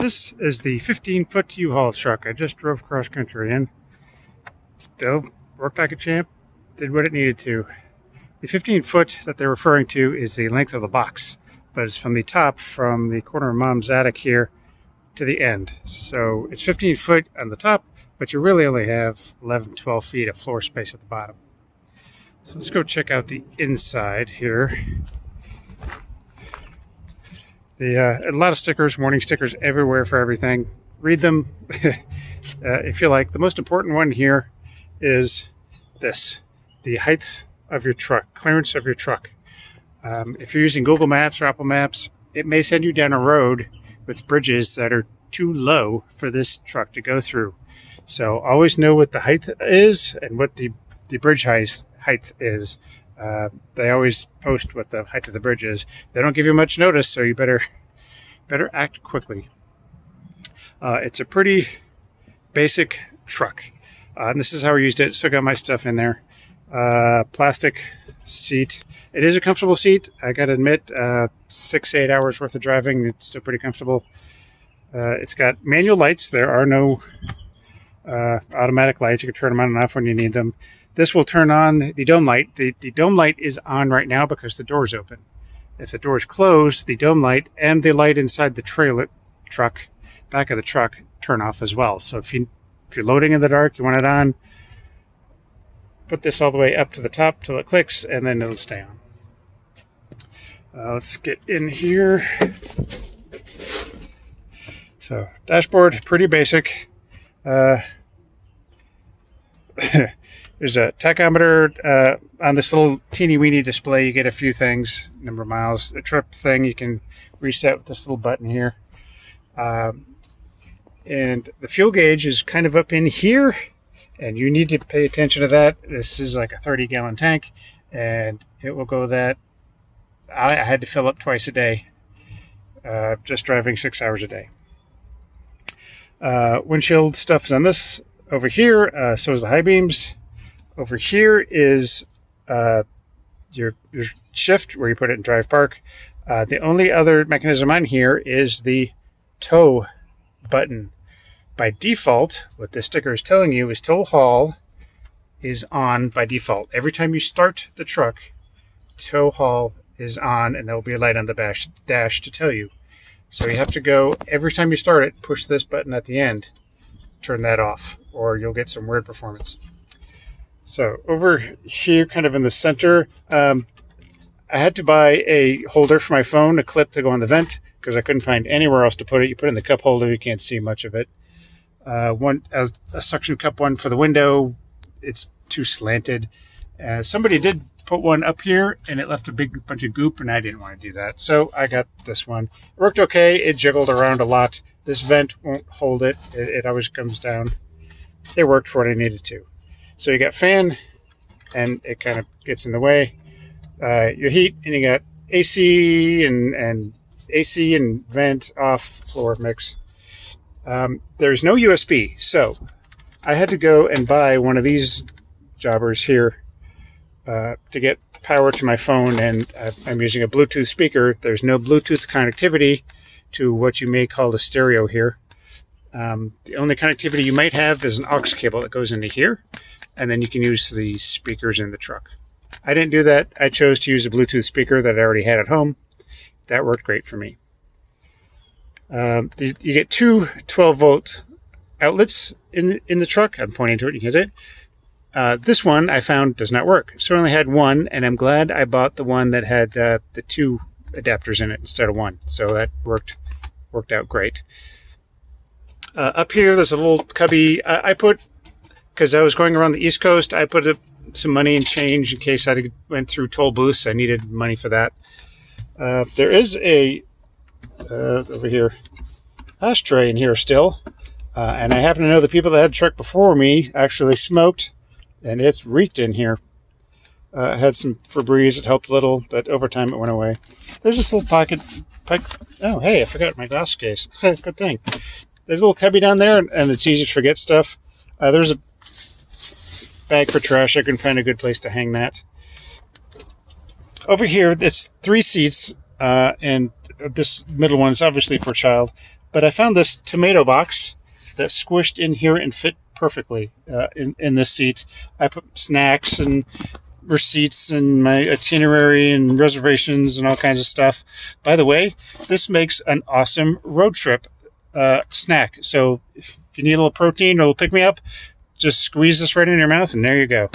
This is the 15-foot U-Haul truck I just drove cross country in. Still worked like a champ, did what it needed to. The 15-foot that they're referring to is the length of the box, but it's from the top, from the corner of Mom's attic here to the end. So it's 15 foot on the top, but you really only have 11, 12 feet of floor space at the bottom. So let's go check out the inside here. A lot of stickers, warning stickers everywhere for everything. Read them if you like. The most important one here is this: the height of your truck, clearance of your truck. If you're using Google Maps or Apple Maps, it may send you down a road with bridges that are too low for this truck to go through. So always know what the height is and what the bridge height is. They always post what the height of the bridge is. They don't give you much notice, so you better act quickly. It's a pretty basic truck. And this is how I used it. Still got my stuff in there. Plastic seat. It is a comfortable seat. I gotta admit, 6 to 8 hours worth of driving, it's still pretty comfortable. It's got manual lights. There are no automatic lights. You can turn them on and off when you need them. This will turn on the dome light. The dome light is on right now because the door's open. If the door's closed, the dome light and the light inside the trailer truck, back of the truck, turn off as well. So if you're loading in the dark, you want it on, put this all the way up to the top till it clicks, and then it'll stay on. Let's get in here. So dashboard, pretty basic. There's a tachometer on this little teeny weeny display. You get a few things, number of miles, a trip thing you can reset with this little button here. And the fuel gauge is kind of up in here, and you need to pay attention to that. This is like a 30-gallon tank, and it will go that. I had to fill up twice a day, just driving 6 hours a day. Windshield stuff is on this. Over here, so is the high beams. Over here is your shift, where you put it in drive park. The only other mechanism on here is the tow button. By default, what this sticker is telling you is tow haul is on by default. Every time you start the truck, tow haul is on, and there will be a light on the dash to tell you. So you have to go, every time you start it, push this button at the end, turn that off, or you'll get some weird performance. So over here, kind of in the center, I had to buy a holder for my phone, a clip to go on the vent, because I couldn't find anywhere else to put it. You put it in the cup holder, you can't see much of it. One as a suction cup one for the window, it's too slanted. Somebody did put one up here, and it left a big bunch of goop, and I didn't want to do that. So I got this one. It worked okay. It jiggled around a lot. This vent won't hold it. It always comes down. It worked for what I needed to. So you got fan, and it kind of gets in the way. Your heat, and you got AC and AC and vent off floor mix. There's no USB, so I had to go and buy one of these jobbers here to get power to my phone, and I'm using a Bluetooth speaker. There's no Bluetooth connectivity to what you may call the stereo here. The only connectivity you might have is an aux cable that goes into here, and then you can use the speakers in the truck. I didn't do that. I chose to use a Bluetooth speaker that I already had at home. That worked great for me. You get two 12-volt outlets in the truck. I'm pointing to it. You can see it. This one I found does not work. So I only had one, and I'm glad I bought the one that had the two adapters in it instead of one. So that worked out great. Up here, there's a little cubby. I put, because I was going around the East Coast, I put some money in change in case I went through toll booths. I needed money for that. There is a over here ashtray in here still, and I happen to know the people that had the truck before me actually smoked, and it's reeked in here. I had some Febreze. It helped a little, but over time it went away. There's this little pocket. Oh, hey, I forgot my glass case. Good thing. There's a little cubby down there, and it's easy to forget stuff. There's a bag for trash. I couldn't find a good place to hang that. Over here, it's 3 seats, and this middle one is obviously for a child. But I found this tomato box that squished in here and fit perfectly in this seat. I put snacks and receipts and my itinerary and reservations and all kinds of stuff. By the way, this makes an awesome road trip snack. So if you need a little protein or a little pick-me-up, just squeeze this right in your mouth and there you go.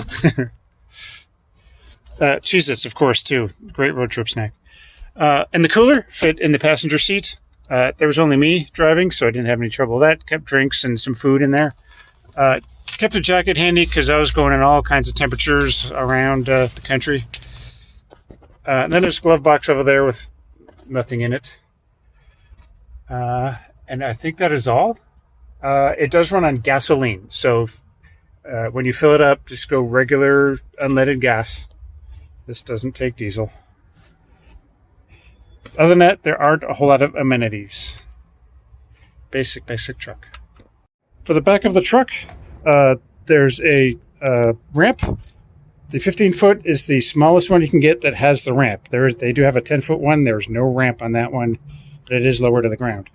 Cheez-Its, of course, too. Great road trip snack. And the cooler fit in the passenger seat. There was only me driving, so I didn't have any trouble with that. Kept drinks and some food in there. Kept a jacket handy because I was going in all kinds of temperatures around the country. And then there's a glove box over there with nothing in it. And I think that is all. It does run on gasoline, so when you fill it up, just go regular unleaded gas. This doesn't take diesel. Other than that, there aren't a whole lot of amenities. Basic truck. For the back of the truck, there's a ramp. The 15-foot is the smallest one you can get that has the ramp. They do have a 10-foot one. There's no ramp on that one, but it is lower to the ground.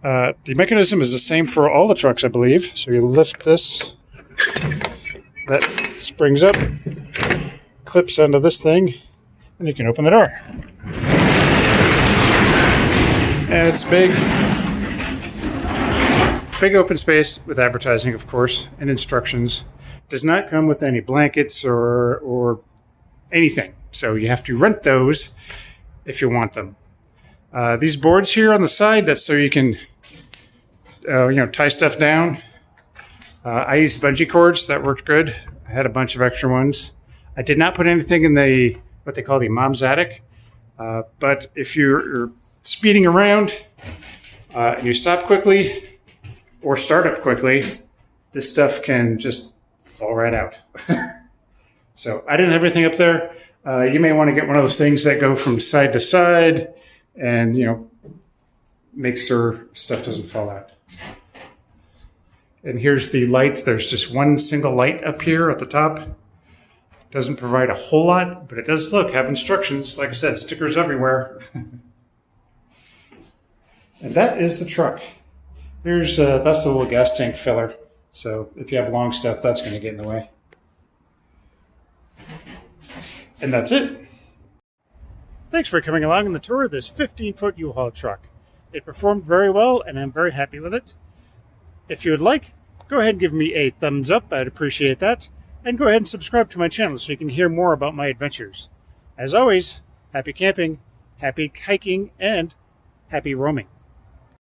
The mechanism is the same for all the trucks, I believe. So you lift this, that springs up, clips onto this thing, and you can open the door. And it's big open space with advertising, of course, and instructions. Does not come with any blankets or anything. So you have to rent those if you want them. These boards here on the side, that's so you can tie stuff down. I used bungee cords. That worked good. I had a bunch of extra ones. I did not put anything in what they call the mom's attic. But if you're speeding around and you stop quickly or start up quickly, this stuff can just fall right out. So I didn't have everything up there. You may want to get one of those things that go from side to side and, make sure stuff doesn't fall out. And here's the light. There's just one single light up here at the top. Doesn't provide a whole lot, but it does have instructions. Like I said, stickers everywhere. And that is the truck. That's the little gas tank filler. So if you have long stuff, that's going to get in the way. And that's it. Thanks for coming along on the tour of this 15-foot U-Haul truck. It performed very well, and I'm very happy with it. If you would like, go ahead and give me a thumbs up. I'd appreciate that. And go ahead and subscribe to my channel so you can hear more about my adventures. As always, happy camping, happy hiking, and happy roaming.